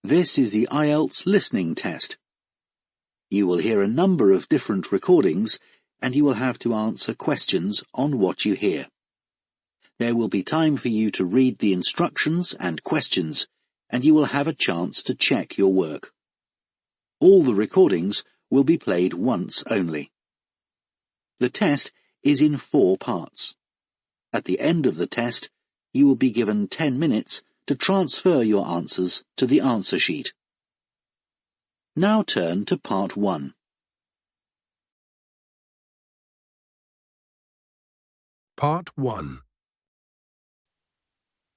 This is the IELTS listening test. You will hear a number of different recordings and you will have to answer questions on what you hear. There will be time for you to read the instructions and questions, and you will have a chance to check your work. All the recordings will be played once only. The test is in 4 parts. At the end of the test, you will be given 10 minutes to transfer your answers to the answer sheet. Now turn to Part 1. Part 1.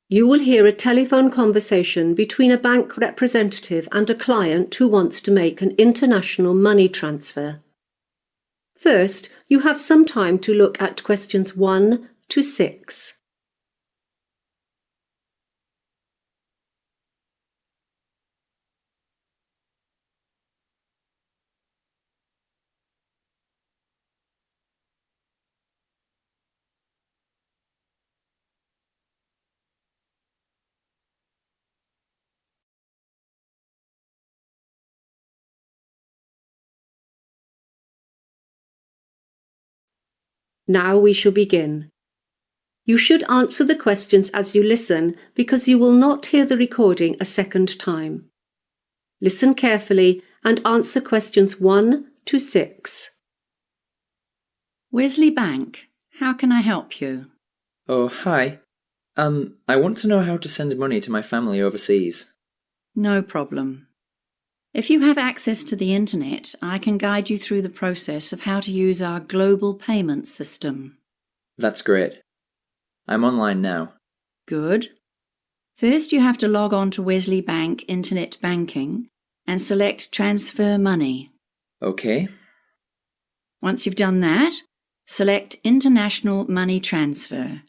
You will hear a telephone conversation between a bank representative and a client who wants to make an international money transfer. First, you have some time to look at questions 1 to 6. Now we shall begin. You should answer the questions as you listen because you will not hear the recording a second time. Listen carefully and answer questions 1 to 6. Wesley Bank, how can I help you? Oh, hi. I want to know how to send money to my family overseas. No problem. If you have access to the internet, I can guide you through the process of how to use our global payment system. That's great. I'm online now. Good. First, you have to log on to Wesley Bank Internet Banking and select Transfer Money. Okay. Once you've done that, select International Money Transfer.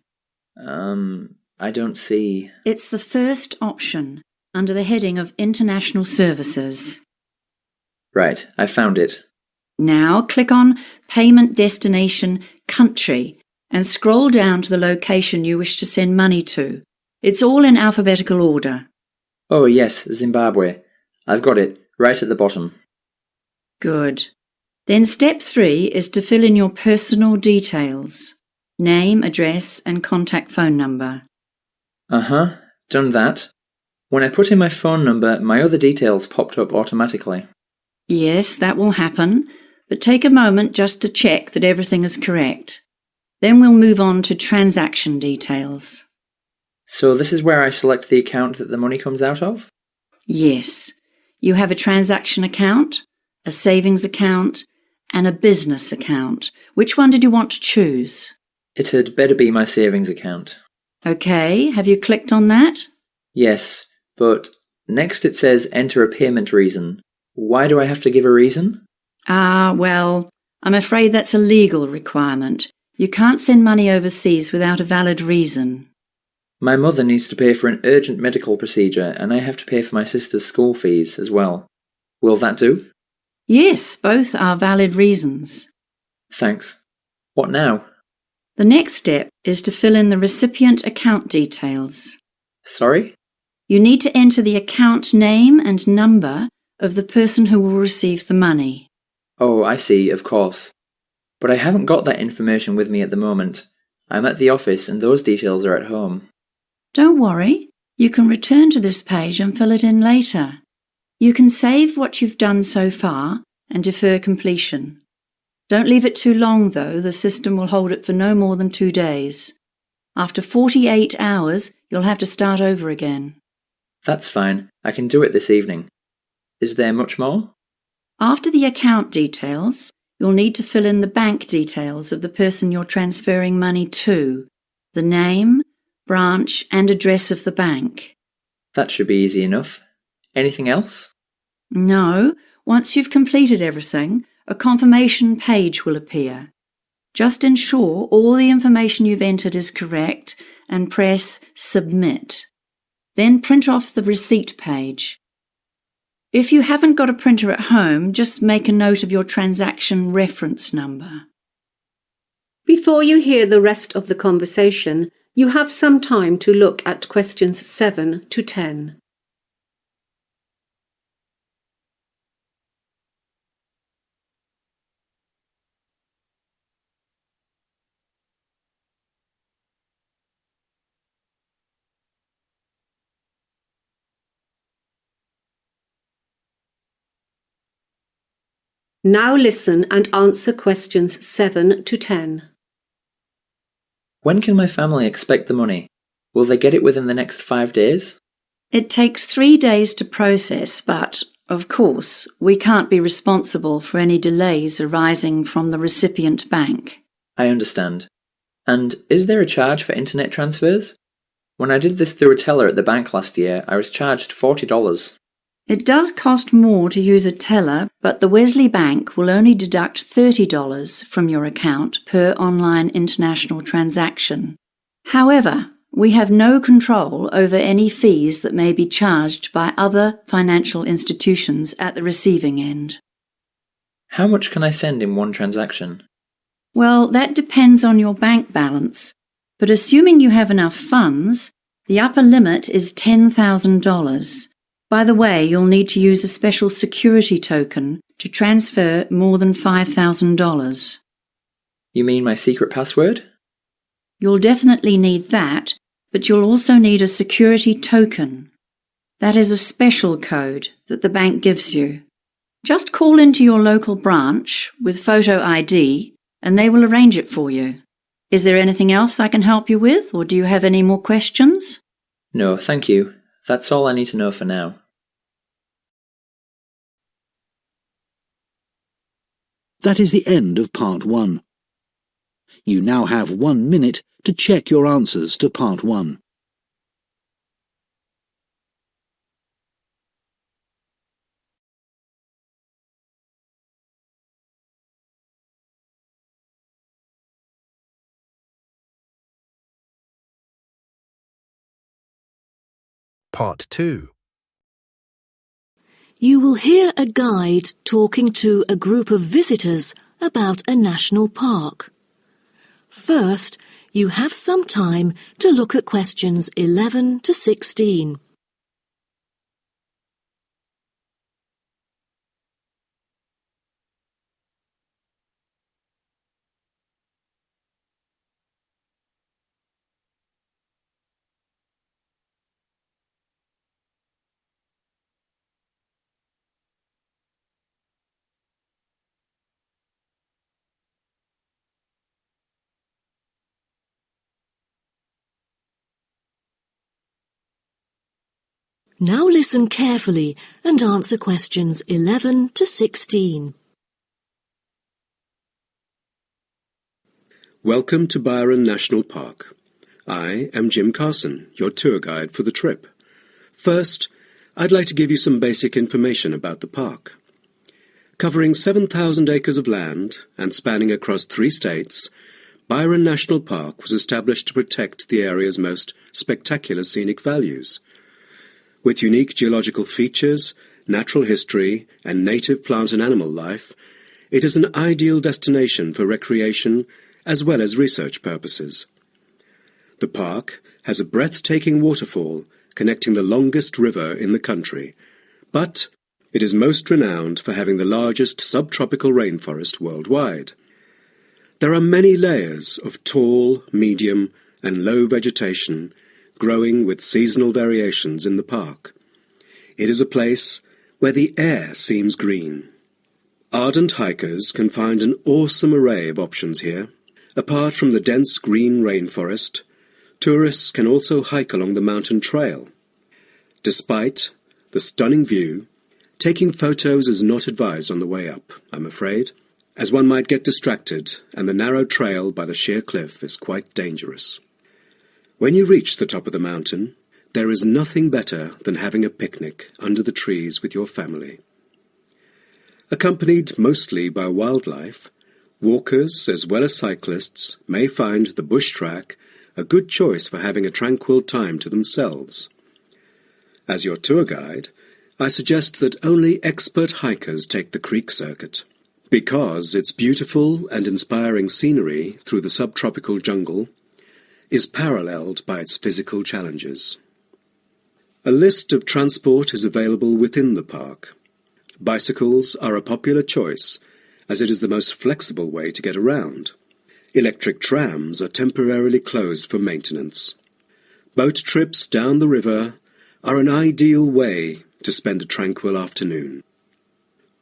I don't see... It's the first option under the heading of International Services. Right, I found it. Now click on Payment Destination Country and scroll down to the location you wish to send money to. It's all in alphabetical order. Oh yes, Zimbabwe. I've got it, right at the bottom. Good. Then step 3 is to fill in your personal details. Name, address and contact phone number. Done that. When I put in my phone number, my other details popped up automatically. Yes, that will happen, but take a moment just to check that everything is correct. Then we'll move on to transaction details. So this is where I select the account that the money comes out of? Yes. You have a transaction account, a savings account, and a business account. Which one did you want to choose? It had better be my savings account. Okay, have you clicked on that? Yes, but next it says enter a payment reason. Why do I have to give a reason? Well, I'm afraid that's a legal requirement. You can't send money overseas without a valid reason. My mother needs to pay for an urgent medical procedure and I have to pay for my sister's school fees as well. Will that do? Yes, both are valid reasons. Thanks. What now? The next step is to fill in the recipient account details. Sorry? You need to enter the account name and number of the person who will receive the money. Oh, I see, of course. But I haven't got that information with me at the moment. I'm at the office and those details are at home. Don't worry, you can return to this page and fill it in later. You can save what you've done so far and defer completion. Don't leave it too long though, the system will hold it for no more than 2 days. After 48 hours, you'll have to start over again. That's fine, I can do it this evening. Is there much more? After the account details, you'll need to fill in the bank details of the person you're transferring money to, the name, branch and address of the bank. That should be easy enough. Anything else? No, once you've completed everything, a confirmation page will appear. Just ensure all the information you've entered is correct and press Submit. Then print off the receipt page. If you haven't got a printer at home, just make a note of your transaction reference number. Before you hear the rest of the conversation, you have some time to look at questions 7 to 10. Now listen and answer questions 7 to 10. When can my family expect the money? Will they get it within the next 5 days? It takes 3 days to process, but, of course, we can't be responsible for any delays arising from the recipient bank. I understand. And is there a charge for internet transfers? When I did this through a teller at the bank last year, I was charged $40. It does cost more to use a teller, but the Wesley Bank will only deduct $30 from your account per online international transaction. However, we have no control over any fees that may be charged by other financial institutions at the receiving end. How much can I send in one transaction? Well, that depends on your bank balance, but assuming you have enough funds, the upper limit is $10,000. By the way, you'll need to use a special security token to transfer more than $5,000. You mean my secret password? You'll definitely need that, but you'll also need a security token. That is a special code that the bank gives you. Just call into your local branch with photo ID and they will arrange it for you. Is there anything else I can help you with, or do you have any more questions? No, thank you. That's all I need to know for now. That is the end of Part 1. You now have 1 minute to check your answers to Part 1. Part 2. You will hear a guide talking to a group of visitors about a national park. First, you have some time to look at questions 11 to 16. Now listen carefully and answer questions 11 to 16. Welcome to Byron National Park. I am Jim Carson, your tour guide for the trip. First, I'd like to give you some basic information about the park. Covering 7,000 acres of land and spanning across 3 states, Byron National Park was established to protect the area's most spectacular scenic values. With unique geological features, natural history, and native plant and animal life, it is an ideal destination for recreation as well as research purposes. The park has a breathtaking waterfall connecting the longest river in the country, but it is most renowned for having the largest subtropical rainforest worldwide. There are many layers of tall, medium, and low vegetation growing with seasonal variations in the park. It is a place where the air seems green. Ardent hikers can find an awesome array of options here. Apart from the dense green rainforest, tourists can also hike along the mountain trail. Despite the stunning view, taking photos is not advised on the way up, I'm afraid, as one might get distracted and the narrow trail by the sheer cliff is quite dangerous. When you reach the top of the mountain, there is nothing better than having a picnic under the trees with your family. Accompanied mostly by wildlife, walkers as well as cyclists may find the bush track a good choice for having a tranquil time to themselves. As your tour guide, I suggest that only expert hikers take the creek circuit, because its beautiful and inspiring scenery through the subtropical jungle is paralleled by its physical challenges. A list of transport is available within the park. Bicycles are a popular choice, as it is the most flexible way to get around. Electric trams are temporarily closed for maintenance. Boat trips down the river are an ideal way to spend a tranquil afternoon.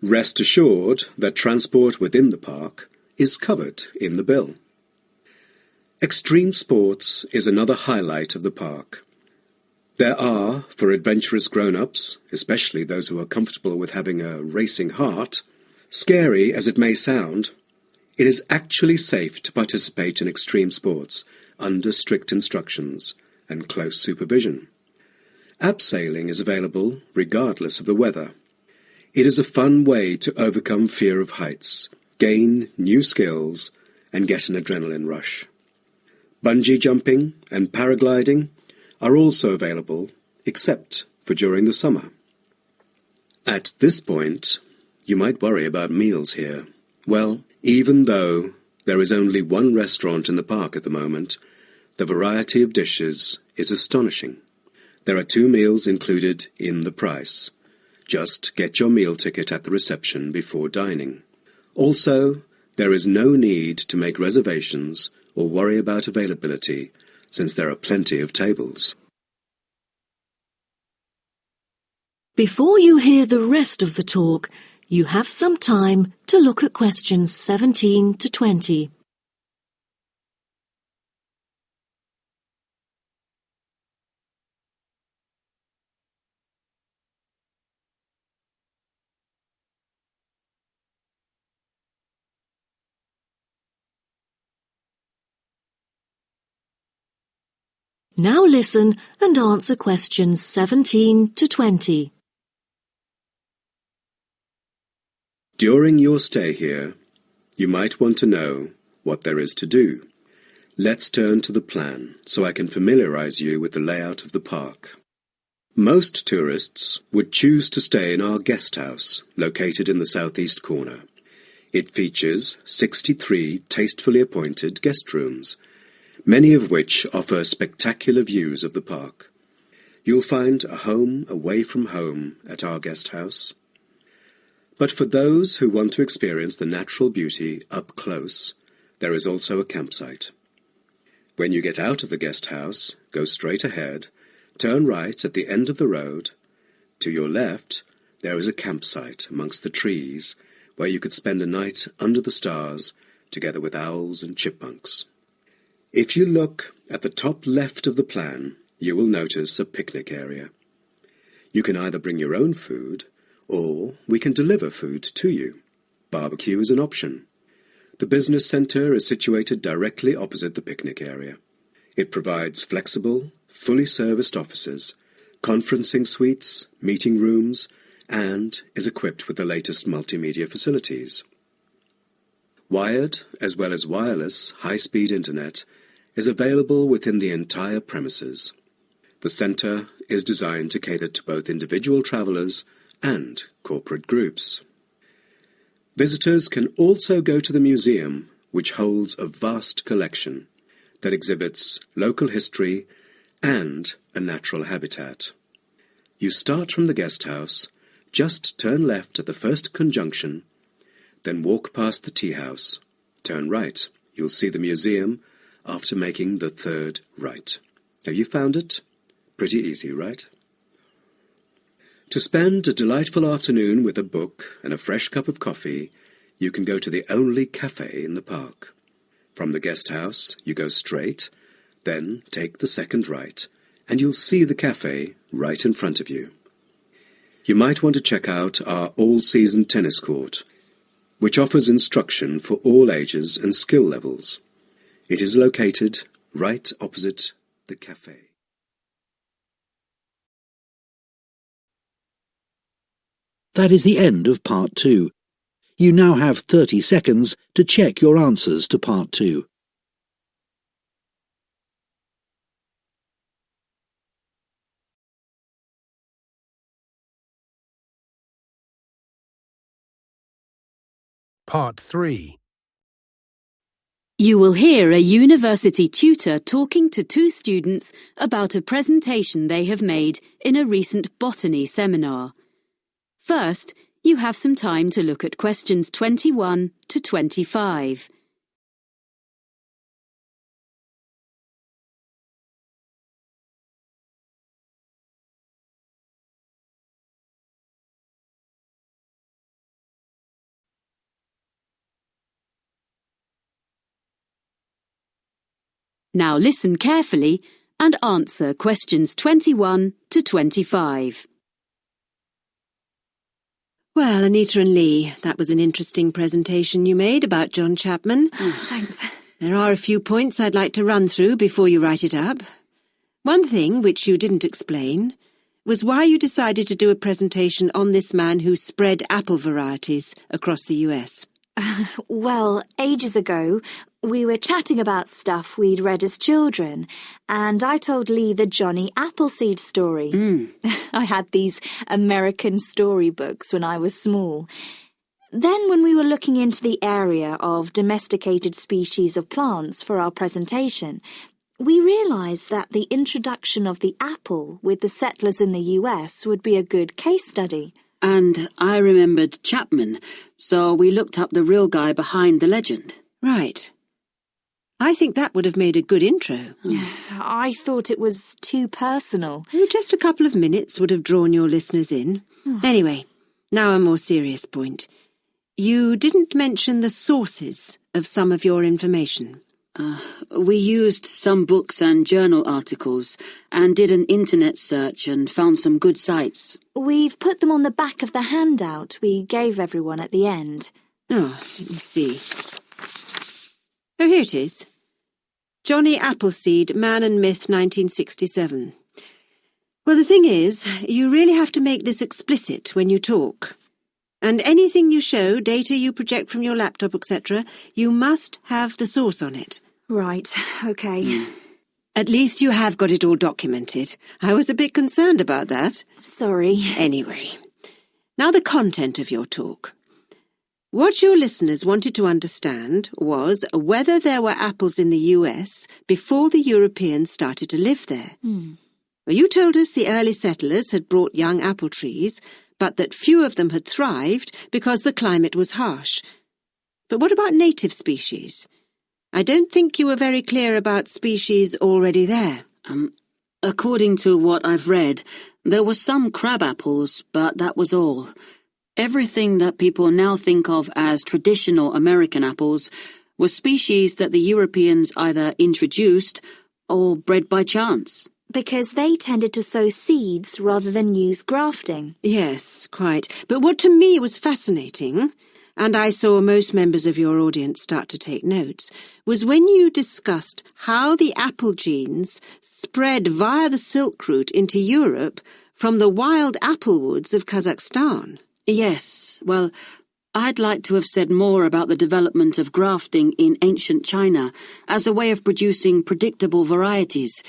Rest assured that transport within the park is covered in the bill. Extreme sports is another highlight of the park. There are, for adventurous grown-ups, especially those who are comfortable with having a racing heart, scary as it may sound, it is actually safe to participate in extreme sports under strict instructions and close supervision. Abseiling is available regardless of the weather. It is a fun way to overcome fear of heights, gain new skills, and get an adrenaline rush. Bungee jumping and paragliding are also available, except for during the summer. At this point, you might worry about meals here. Well, even though there is only one restaurant in the park at the moment, the variety of dishes is astonishing. There are 2 meals included in the price. Just get your meal ticket at the reception before dining. Also, there is no need to make reservations or worry about availability, since there are plenty of tables. Before you hear the rest of the talk, you have some time to look at questions 17 to 20. Now listen and answer questions 17 to 20. During your stay here, you might want to know what there is to do. Let's turn to the plan so I can familiarize you with the layout of the park. Most tourists would choose to stay in our guest house, located in the southeast corner. It features 63 tastefully appointed guest rooms, many of which offer spectacular views of the park. You'll find a home away from home at our guest house. But for those who want to experience the natural beauty up close, there is also a campsite. When you get out of the guest house, go straight ahead, turn right at the end of the road. To your left, there is a campsite amongst the trees where you could spend a night under the stars together with owls and chipmunks. If you look at the top left of the plan, you will notice a picnic area. You can either bring your own food, or we can deliver food to you. Barbecue is an option. The business centre is situated directly opposite the picnic area. It provides flexible, fully serviced offices, conferencing suites, meeting rooms, and is equipped with the latest multimedia facilities. Wired, as well as wireless, high-speed internet is available within the entire premises. The centre is designed to cater to both individual travellers and corporate groups. Visitors can also go to the museum, which holds a vast collection that exhibits local history and a natural habitat. You start from the guest house, just turn left at the first conjunction, then walk past the tea house, turn right. You'll see the museum after making the third right. Have you found it? Pretty easy, right? To spend a delightful afternoon with a book and a fresh cup of coffee, you can go to the only cafe in the park. From the guest house, you go straight, then take the second right, and you'll see the cafe right in front of you. You might want to check out our all-season tennis court, which offers instruction for all ages and skill levels. It is located right opposite the cafe. That is the end of Part 2. You now have 30 seconds to check your answers to Part 2. Part 3. You will hear a university tutor talking to 2 students about a presentation they have made in a recent botany seminar. First, you have some time to look at questions 21 to 25. Now listen carefully and answer questions 21 to 25. Well, Anita and Lee, that was an interesting presentation you made about John Chapman. Thanks. There are a few points I'd like to run through before you write it up. One thing, which you didn't explain, was why you decided to do a presentation on this man who spread apple varieties across the US. Well, ages ago, we were chatting about stuff we'd read as children, and I told Lee the Johnny Appleseed story. I had these American storybooks when I was small. Then when we were looking into the area of domesticated species of plants for our presentation, we realised that the introduction of the apple with the settlers in the US would be a good case study. And I remembered Chapman, so we looked up the real guy behind the legend. Right. I think that would have made a good intro. I thought it was too personal. Just a couple of minutes would have drawn your listeners in. Anyway, now a more serious point. You didn't mention the sources of some of your information. We used some books and journal articles and did an internet search and found some good sites. We've put them on the back of the handout we gave everyone at the end. Oh, let me see. Oh, here it is. Johnny Appleseed, Man and Myth, 1967. Well, the thing is, you really have to make this explicit when you talk. And anything you show, data you project from your laptop, etc., you must have the source on it. Right, okay. At least you have got it all documented. I was a bit concerned about that. Sorry. Anyway, now the content of your talk. What your listeners wanted to understand was whether there were apples in the US before the Europeans started to live there. Well, you told us the early settlers had brought young apple trees, but that few of them had thrived because the climate was harsh. But what about native species? I don't think you were very clear about species already there. According to what I've read, there were some crab apples, but that was all. Everything that people now think of as traditional American apples was species that the Europeans either introduced or bred by chance. Because they tended to sow seeds rather than use grafting. Yes, quite. But what to me was fascinating, and I saw most members of your audience start to take notes, was when you discussed how the apple genes spread via the Silk Route into Europe from the wild apple woods of Kazakhstan. Yes, well, I'd like to have said more about the development of grafting in ancient China as a way of producing predictable varieties.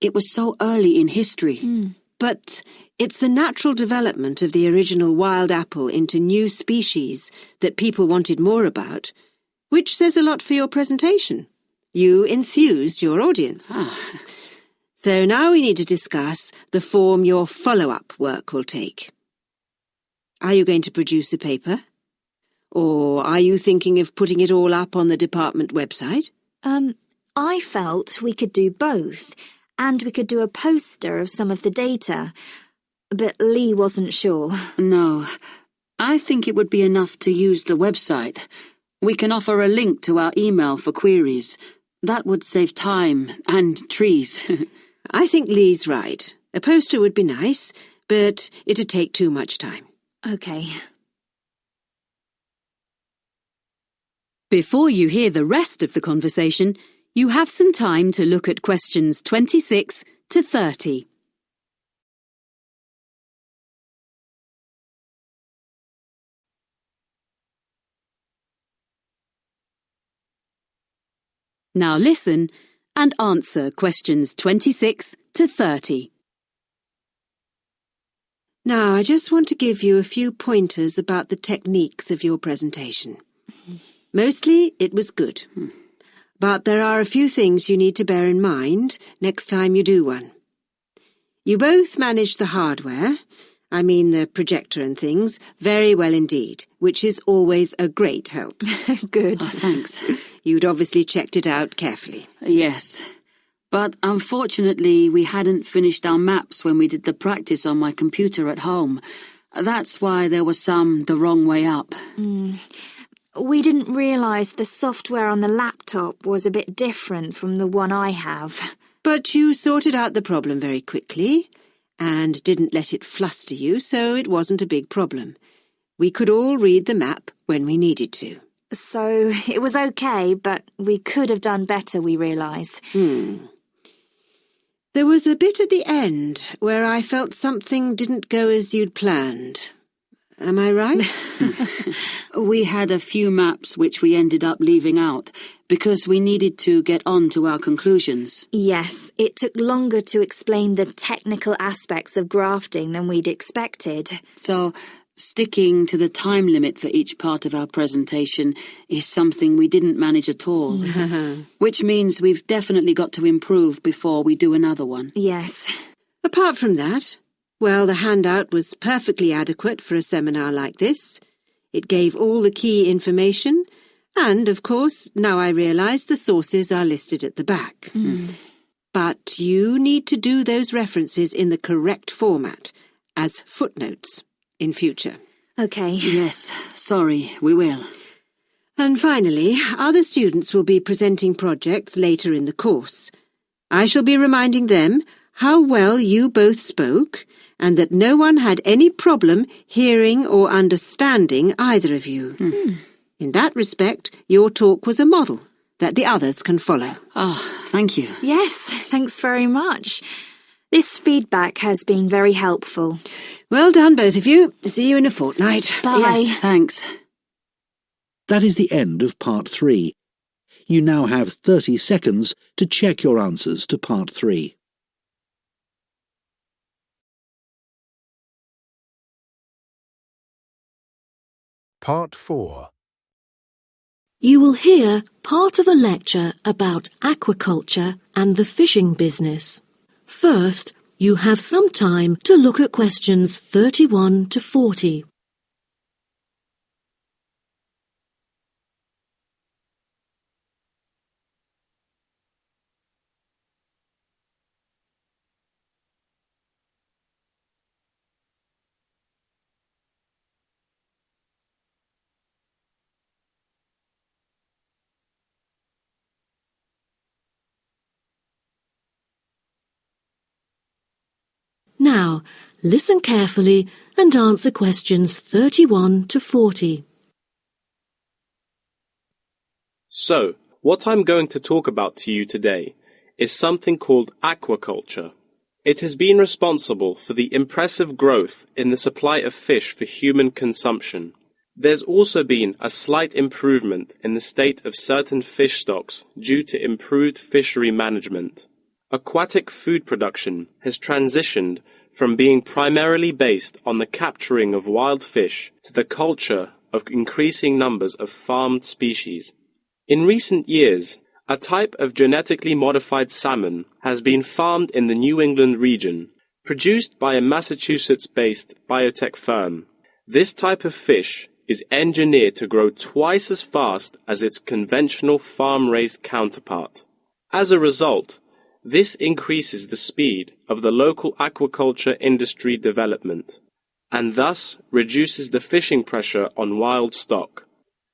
It was so early in history. But it's the natural development of the original wild apple into new species that people wanted more about, which says a lot for your presentation. You enthused your audience. So now we need to discuss the form your follow-up work will take. Are you going to produce a paper? Or are you thinking of putting it all up on the department website? I felt we could do both, and we could do a poster of some of the data. But Lee wasn't sure. No, I think it would be enough to use the website. We can offer a link to our email for queries. That would save time and trees. I think Lee's right. A poster would be nice, but it'd take too much time. Okay. Before you hear the rest of the conversation, you have some time to look at questions 26 to 30. Now listen and answer questions 26 to 30. Now, I just want to give you a few pointers about the techniques of your presentation. Mostly, it was good. But there are a few things you need to bear in mind next time you do one. You both managed the hardware, I mean the projector and things, very well indeed, which is always a great help. Good. Oh, thanks. You'd obviously checked it out carefully. Yes. But unfortunately, we hadn't finished our maps when we did the practice on my computer at home. That's why there was some the wrong way up. We didn't realise the software on the laptop was a bit different from the one I have. But you sorted out the problem very quickly and didn't let it fluster you, so it wasn't a big problem. We could all read the map when we needed to. So it was okay, but we could have done better, we realise. There was a bit at the end where I felt something didn't go as you'd planned. Am I right? We had a few maps which we ended up leaving out because we needed to get on to our conclusions. Yes, it took longer to explain the technical aspects of grafting than we'd expected. So, sticking to the time limit for each part of our presentation is something we didn't manage at all. Which means we've definitely got to improve before we do another one. Yes. Apart from that, well, the handout was perfectly adequate for a seminar like this. It gave all the key information, and, of course, now I realise the sources are listed at the back. But you need to do those references in the correct format, as footnotes, in future. Okay. Yes, sorry, we will. And finally, other students will be presenting projects later in the course. I shall be reminding them how well you both spoke, and that no one had any problem hearing or understanding either of you. In that respect, your talk was a model that the others can follow. Thank you. Yes, thanks very much. This feedback has been very helpful. Well done, both of you. See you in a fortnight. Bye. Yes, thanks. That is the end of Part 3. You now have 30 seconds to check your answers to Part 3. Part 4. You will hear part of a lecture about aquaculture and the fishing business. First, you have some time to look at questions 31 to 40. Now, listen carefully and answer questions 31 to 40. So, what I'm going to talk about to you today is something called aquaculture. It has been responsible for the impressive growth in the supply of fish for human consumption. There's also been a slight improvement in the state of certain fish stocks due to improved fishery management. Aquatic food production has transitioned from being primarily based on the capturing of wild fish to the culture of increasing numbers of farmed species. In recent years, a type of genetically modified salmon has been farmed in the New England region, produced by a Massachusetts-based biotech firm. This type of fish is engineered to grow twice as fast as its conventional farm-raised counterpart. As a result, this increases the speed of the local aquaculture industry development, and thus reduces the fishing pressure on wild stock.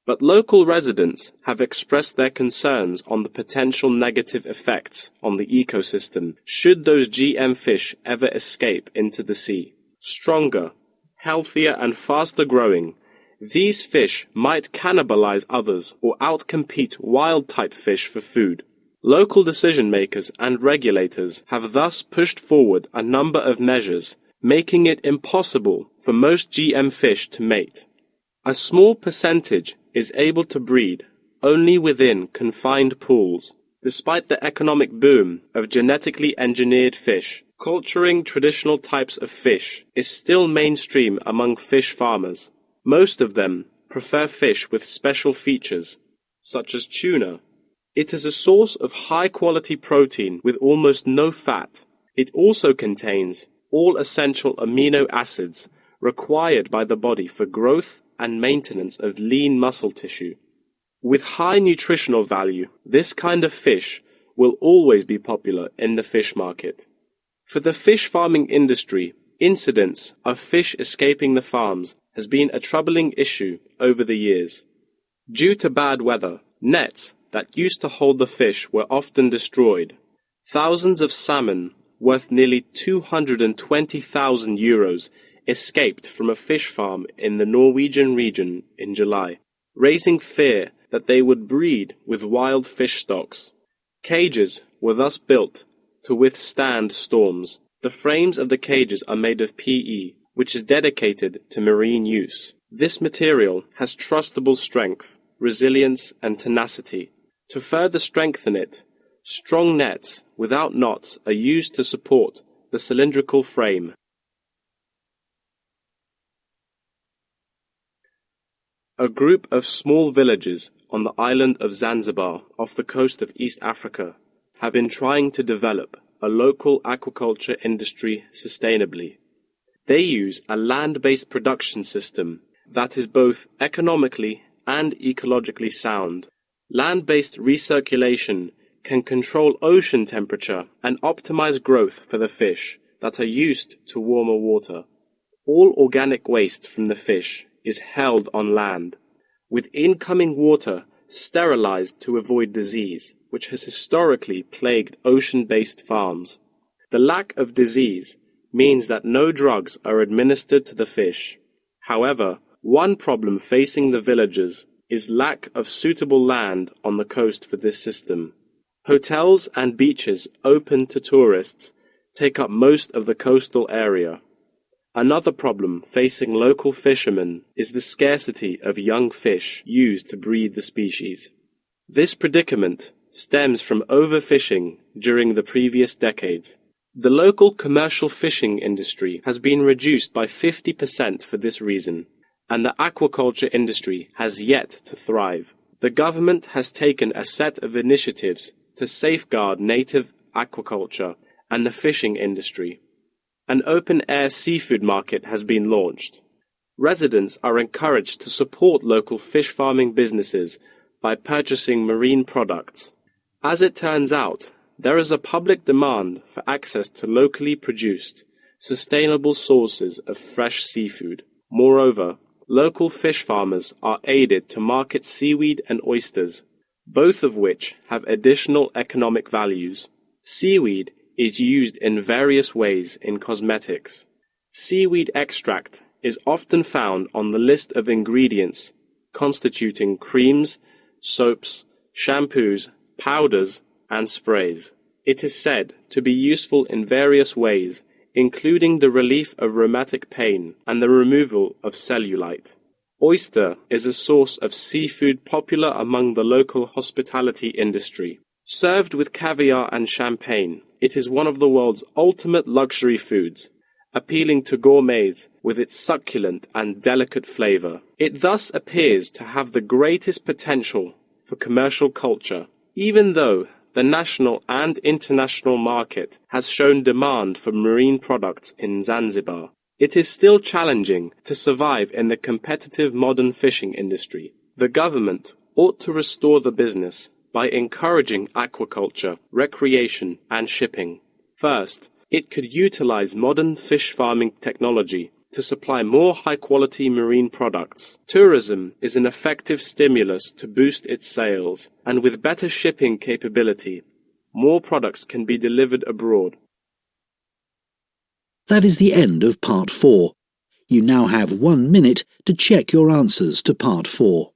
But local residents have expressed their concerns on the potential negative effects on the ecosystem should those GM fish ever escape into the sea. Stronger, healthier and faster growing, these fish might cannibalize others or outcompete wild-type fish for food. Local decision-makers and regulators have thus pushed forward a number of measures, making it impossible for most GM fish to mate. A small percentage is able to breed only within confined pools. Despite the economic boom of genetically engineered fish, culturing traditional types of fish is still mainstream among fish farmers. Most of them prefer fish with special features, such as tuna. It is a source of high-quality protein with almost no fat. It also contains all essential amino acids required by the body for growth and maintenance of lean muscle tissue. With high nutritional value, this kind of fish will always be popular in the fish market. For the fish farming industry, incidents of fish escaping the farms has been a troubling issue over the years. Due to bad weather, nets that used to hold the fish were often destroyed. Thousands of salmon, worth nearly 220,000 euros, escaped from a fish farm in the Norwegian region in July, raising fear that they would breed with wild fish stocks. Cages were thus built to withstand storms. The frames of the cages are made of PE, which is dedicated to marine use. This material has trustable strength, resilience, and tenacity. To further strengthen it, strong nets without knots are used to support the cylindrical frame. A group of small villages on the island of Zanzibar off the coast of East Africa have been trying to develop a local aquaculture industry sustainably. They use a land-based production system that is both economically and ecologically sound. Land-based recirculation can control ocean temperature and optimize growth for the fish that are used to warmer water. All organic waste from the fish is held on land, with incoming water sterilized to avoid disease, which has historically plagued ocean-based farms. The lack of disease means that no drugs are administered to the fish. However, one problem facing the villagers is lack of suitable land on the coast for this system. Hotels and beaches open to tourists take up most of the coastal area. Another problem facing local fishermen is the scarcity of young fish used to breed the species. This predicament stems from overfishing during the previous decades. The local commercial fishing industry has been reduced by 50% for this reason, and the aquaculture industry has yet to thrive. The government has taken a set of initiatives to safeguard native aquaculture and the fishing industry. An open-air seafood market has been launched. Residents are encouraged to support local fish farming businesses by purchasing marine products. As it turns out, there is a public demand for access to locally produced, sustainable sources of fresh seafood. Moreover, local fish farmers are aided to market seaweed and oysters, both of which have additional economic values. Seaweed is used in various ways in cosmetics. Seaweed extract is often found on the list of ingredients constituting creams, soaps, shampoos, powders, and sprays. It is said to be useful in various ways, including the relief of rheumatic pain and the removal of cellulite. Oyster is a source of seafood popular among the local hospitality industry. Served with caviar and champagne, it is one of the world's ultimate luxury foods, appealing to gourmets with its succulent and delicate flavor. It thus appears to have the greatest potential for commercial culture, even though the national and international market has shown demand for marine products in Zanzibar. It is still challenging to survive in the competitive modern fishing industry. The government ought to restore the business by encouraging aquaculture, recreation, and shipping. First, it could utilize modern fish farming technology to supply more high-quality marine products. Tourism is an effective stimulus to boost its sales, and with better shipping capability, more products can be delivered abroad. That is the end of Part 4. You now have 1 minute to check your answers to Part 4.